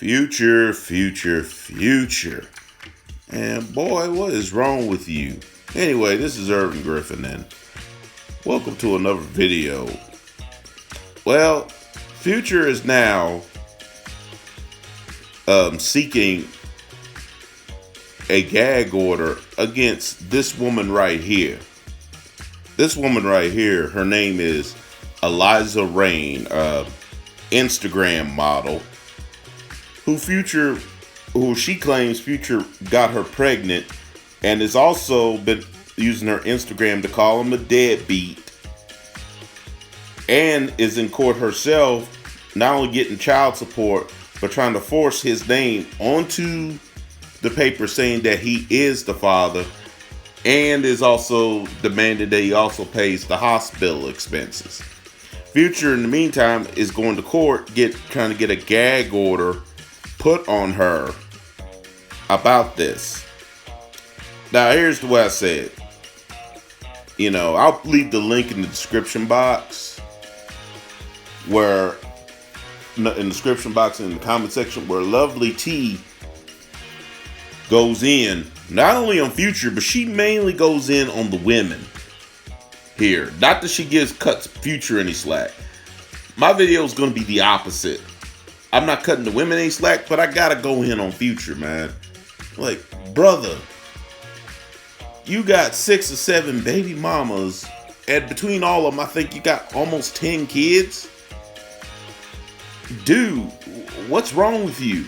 Future, future, future. And boy, what is wrong with you? Anyway, this is Irvin Griffin and welcome to another video. Well, Future is now seeking a gag order against this woman right here. This woman right here, her name is Eliza Rain, Instagram model, who she claims Future got her pregnant, and has also been using her Instagram to call him a deadbeat, and is in court herself, not only getting child support, but trying to force his name onto the paper saying that he is the father, and is also demanded that he also pays the hospital expenses. Future, in the meantime, is going to court, trying to get a gag order put on her about this. Now, here's the way I said. I'll leave the link in the description box, in the description box in the comment section, where Lovely T goes in not only on Future, but she mainly goes in on the women here. Not that she cuts Future any slack. My video is going to be the opposite. I'm not cutting the women any slack, but I gotta go in on Future, man. Like, brother, you got 6 or 7 baby mamas, and between all of them, I think you got almost 10 kids. Dude, what's wrong with you?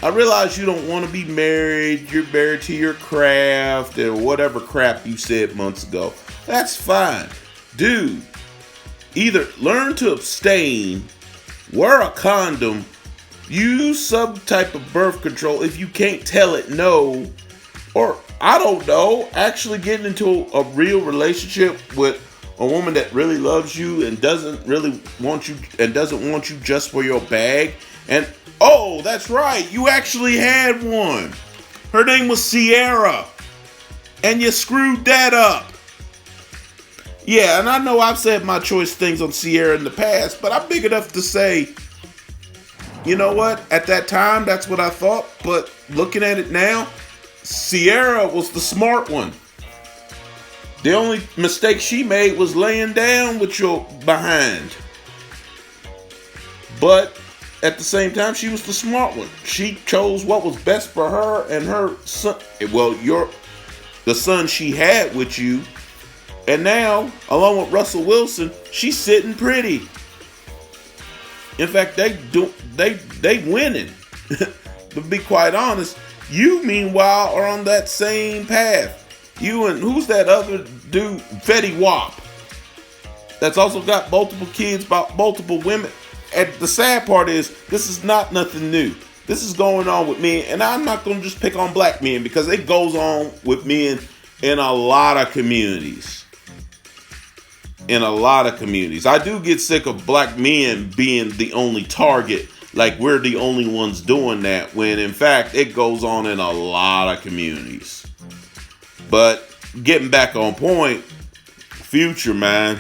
I realize you don't want to be married. You're married to your craft or whatever crap you said months ago. That's fine. Dude, either learn to abstain, wear a condom, use some type of birth control if you can't tell it no, or I don't know, actually getting into a real relationship with a woman that really loves you and doesn't really want you and doesn't want you just for your bag. And oh, that's right, you actually had one. Her name was Sierra, and you screwed that up. Yeah, and I know I've said my choice things on Sierra in the past, but I'm big enough to say, you know what? At that time, that's what I thought. But looking at it now, Sierra was the smart one. The only mistake she made was laying down with your behind. But at the same time, she was the smart one. She chose what was best for her and her son. Well, the son she had with you. And now, along with Russell Wilson, she's sitting pretty. In fact, they winning. But to be quite honest, you meanwhile are on that same path. You and who's that other dude, Fetty Wap, that's also got multiple kids, about multiple women. And the sad part is, this is not nothing new. This is going on with men, and I'm not going to just pick on black men, because it goes on with men in a lot of communities. I do get sick of black men being the only target, like we're the only ones doing that, when in fact it goes on in a lot of communities. But getting back on point, Future, man,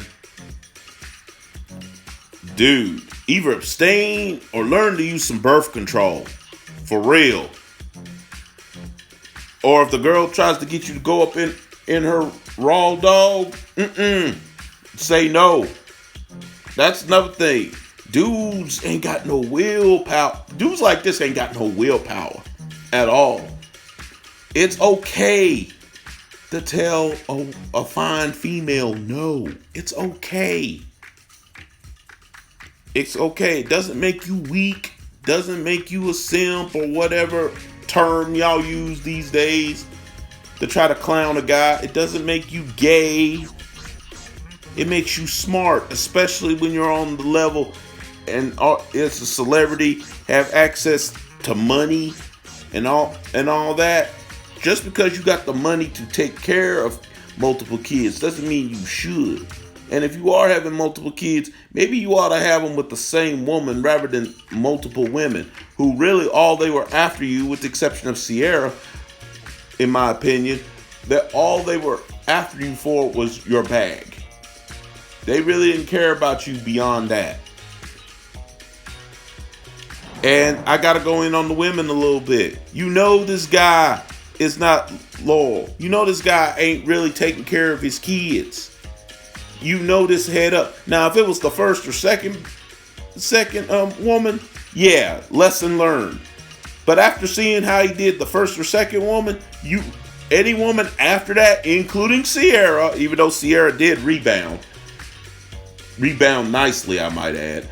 dude, either abstain or learn to use some birth control, for real. Or if the girl tries to get you to go up in her raw dog, say no. That's another thing. Dudes ain't got no willpower. Dudes like this ain't got no willpower at all. It's okay to tell a fine female no. It's okay. It's okay. It doesn't make you weak. Doesn't make you a simp or whatever term y'all use these days to try to clown a guy. It doesn't make you gay. It makes you smart, especially when you're on the level and it's a celebrity, have access to money and all that. Just because you got the money to take care of multiple kids doesn't mean you should. And if you are having multiple kids, maybe you ought to have them with the same woman rather than multiple women who really all they were after you, with the exception of Sierra, in my opinion, that all they were after you for was your bag. They really didn't care about you beyond that. And I got to go in on the women a little bit. You know this guy is not loyal. You know this guy ain't really taking care of his kids. You know this head up. Now, if it was the first or second woman, yeah, lesson learned. But after seeing how he did the first or second woman, any woman after that, including Sierra, even though Sierra did rebound nicely, I might add.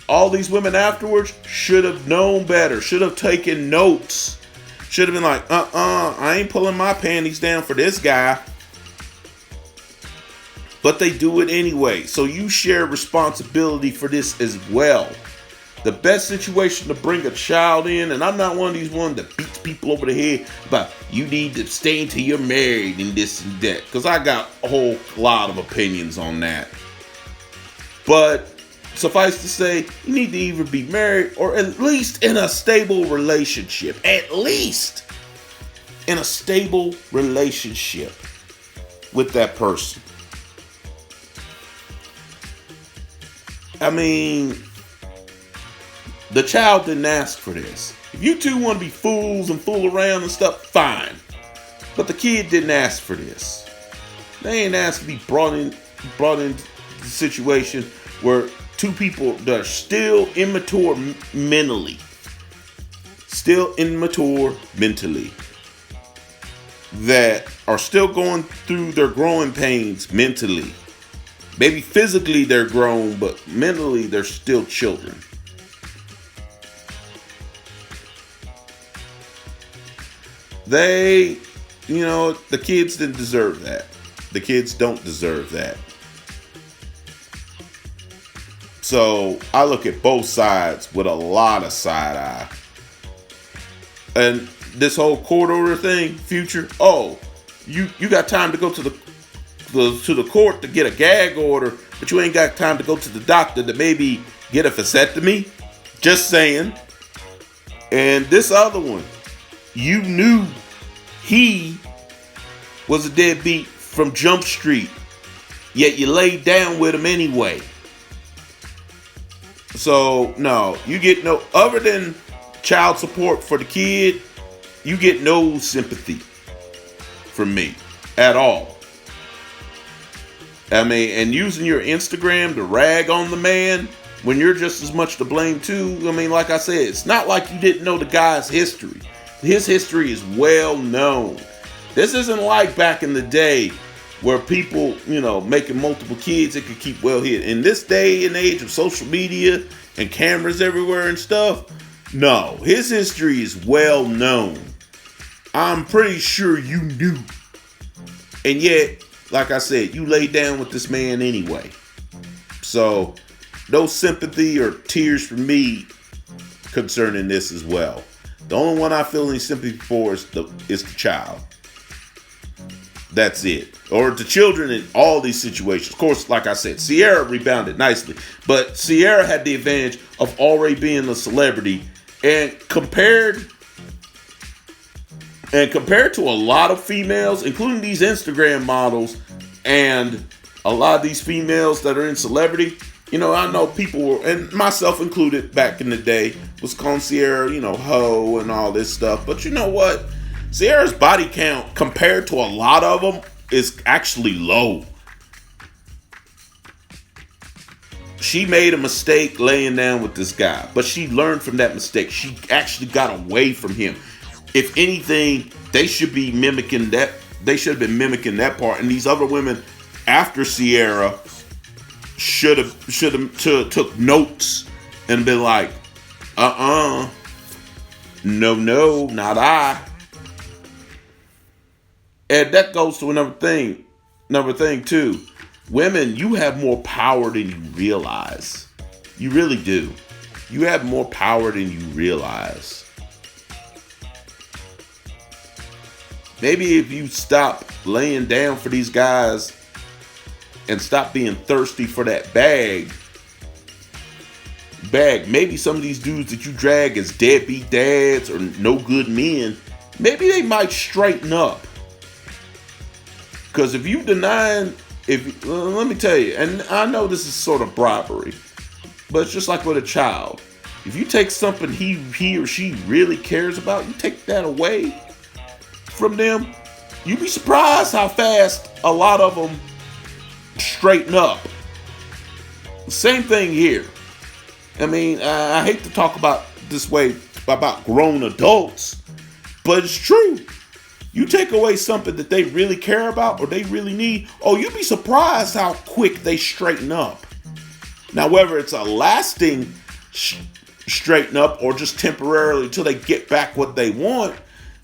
All these women afterwards should have known better, should have taken notes, should have been like, I ain't pulling my panties down for this guy. But they do it anyway. So you share responsibility for this as well. The best situation to bring a child in, and I'm not one of these ones that beats people over the head about you need to stay until you're married and this and that. Because I got a whole lot of opinions on that. But suffice to say, you need to either be married or at least in a stable relationship. At least in a stable relationship with that person. I mean, the child didn't ask for this. If you two want to be fools and fool around and stuff, fine. But the kid didn't ask for this. They ain't asked to be brought in the situation where two people that are still immature mentally, that are still going through their growing pains mentally. Maybe physically they're grown, but mentally they're still children. The kids didn't deserve that. The kids don't deserve that. So I look at both sides with a lot of side eye. And this whole court order thing, Future, you got time to go to the court to get a gag order, but you ain't got time to go to the doctor to maybe get a vasectomy. Just saying. And this other one, you knew he was a deadbeat from Jump Street, yet you laid down with him anyway. So, no, you get no, other than child support for the kid, you get no sympathy from me at all. I mean, and using your Instagram to rag on the man when you're just as much to blame too. I mean, like I said, it's not like you didn't know the guy's history. His history is well known. This isn't like back in the day where people, making multiple kids, it could keep well hid. In this day and age of social media and cameras everywhere and stuff, no, his history is well known. I'm pretty sure you knew. And yet, like I said, you laid down with this man anyway. So, no sympathy or tears from me concerning this as well. The only one I feel any sympathy for is the child. That's it. Or the children in all these situations. Of course, like I said, Sierra rebounded nicely. But Sierra had the advantage of already being a celebrity. And compared to a lot of females, including these Instagram models and a lot of these females that are in celebrity, I know people were, and myself included back in the day, was calling Sierra, hoe and all this stuff. But you know what? Sierra's body count compared to a lot of them is actually low. She made a mistake laying down with this guy, but she learned from that mistake. She actually got away from him. If anything, they should be mimicking that. They should have been mimicking that part. And these other women after Sierra should have took notes and been like, no, not I. And that goes to another thing too. Women, you have more power than you realize. You really do. You have more power than you realize. Maybe if you stop laying down for these guys and stop being thirsty for that bag, maybe some of these dudes that you drag as deadbeat dads or no good men, maybe they might straighten up. Because if you let me tell you, and I know this is sort of bribery, But it's just like with a child. If you take something he or she really cares about, you take that away from them, you'd be surprised how fast a lot of them straighten up. Same thing here. I mean, I hate to talk about this way about grown adults, but it's true. You take away something that they really care about or they really need, oh, you'd be surprised how quick they straighten up. Now, whether it's a lasting straighten up or just temporarily until they get back what they want,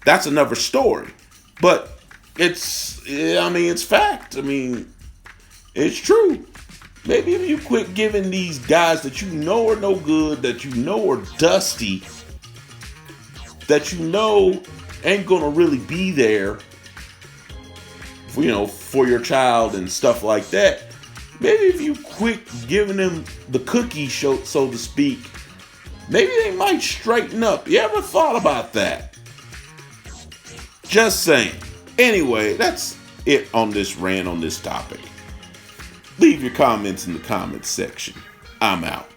that's another story. But it's fact. I mean, it's true. Maybe if you quit giving these guys that you know are no good, that you know are dusty, that you know ain't gonna really be there, for your child and stuff like that. Maybe if you quit giving them the cookie, so to speak, maybe they might straighten up. You ever thought about that? Just saying. Anyway, that's it on this rant on this topic. Leave your comments in the comments section. I'm out.